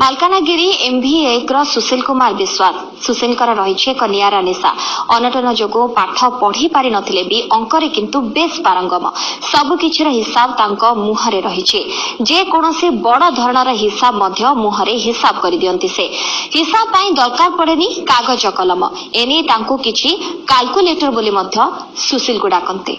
Malkangiri MV1 Sushil Kumar विश्वास सुशील रही एक निरा निशा अनटन जोगु पाठ पढ़ी पारि नथिले भी अंकरे किंतु बेस पारंगम सबकि हिसाब तांको मुहरे रही जे कोनोसी बड़ धरणर हिसाब मध्य मुहरे हिसाब कर दियंती से हिसाब पाई दरकार पड़ेनी कागज कलम एने तांको किछि कैलकुलेटर बोली मध्य सुशील को डाकंते।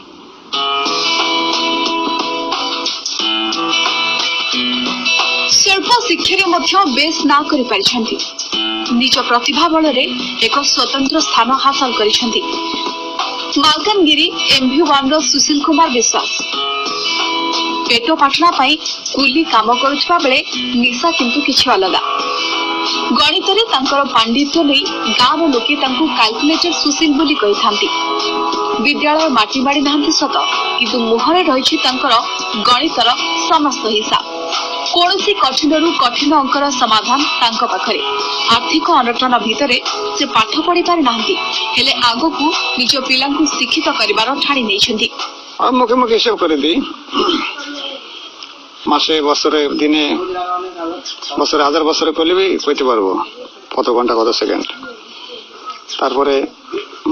शिल्प शिक्षा बेस ना करि परिछंती निज प्रतिभा बल एक स्वतंत्र स्थान हासिल करिछंती मालकानगिरी MV1 रो सुशील कुमार विश्वास पेट पाठना पाई कुली काम करुछबा बेले निशा किंतु किछि अलगा गणित रे तांकर पांडित्य नै गाँव लोके तांको कैलकुलेटर सुशील बोली कहिथांती विद्यालय माटी माड़ी नांती सत किंतु मुहरे रहिछि तांकर गणितर समस्त हिसाब कौनसी कठिन कठिन अंकर समाधान तांको पाखरे आर्थिक अनटन भितरे से पाठ पढ़ी पारि नांती हेले आगो को निज पिलांकु शिक्षित करिवार ठाणी नेछंती मुखे मुखे हिसाब कर दी मासे बसरे दिने बसरे 1000 बसरे कले भी कइते पारबो कत घंटा कत सेकेंड तारपरे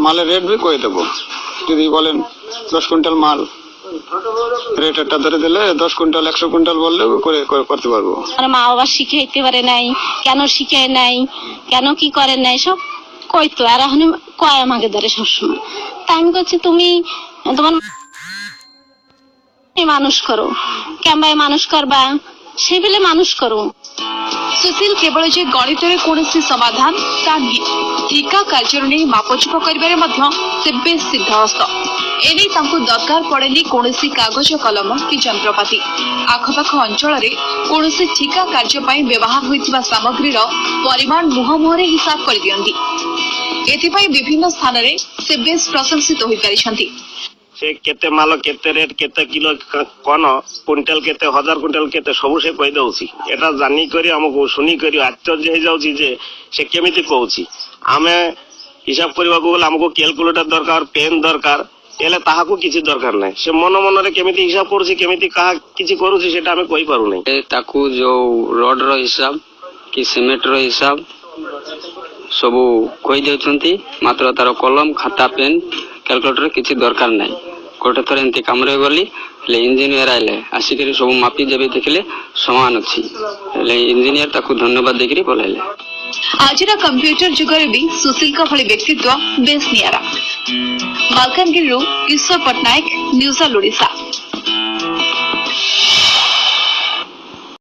मालेर रेट भी कहि देबो যদি বলেন 10 কুইন্টাল মাল রেটটা ধরে দিলে 10 কুইন্টাল 100 কুইন্টাল বললে করতে পারবো। আর মা বাবা শিখাইতে পারে নাই কেন শিখায় নাই কেন কি করে নাই সব কইতো আর এখন কয় আমাকে ধরে সবসময় তাই আমি বলছি তুমি তোমার মানুষ করো কেমন মানুষ করবা সে বেলে মানুষ করো। सुशील केवल जे गणित रे कोनोसी समाधान ता नहीं ठिका कार्य नै मापचुप करिबारे मध्य से बेस सिद्धहस्त एने तांको दरकार पड़ेनी कोनोसी कागज कलम कि यंत्रपाती आखपाख अंचल रे कोनोसी ठिका कार्य पई व्यवहार होइतिबा सामग्री रो परिमाण मुह मुहरे हिसाब कर दियंती एथि पई विभिन्न स्थान रे से बेस प्रशंसित होई परिछंती से केते माल केते रेट केते किलो कोन क्विंटल केते हजार क्विंटल केते सब से कहि दउची एटा जानि करी हमको सुनी करी आश्चर्य हे जाउची जे से केमिति कहउची आमे हिसाब करबा को हमको कैलकुलेटर दरकार पेन दरकार एले ताहा को किछि दरकार नै से मन मन रे केमिति हिसाब करूची केमिति कहा किछि करूची सेटा हमें कहि पारु नै ताकू जो रोड रो हिसाब कि सीमेंट रो हिसाब सब कहि देउछंती मात्र तार कलम खाता पेन कैलकुलेटर किछि दरकार नै गोटे थर एमती काम गली इंजीनियर आइले आसिक सब मापी जब देखले समान अच्छी इंजीनियर ताकू धन्यवाद देकरी बोलाइले। आज कंप्यूटर जुगर भी सुशील का भली व्यक्तित्व बेस नियारा मालकानगिरी ईश्वर पट्टनायक न्यूज ओडिशा।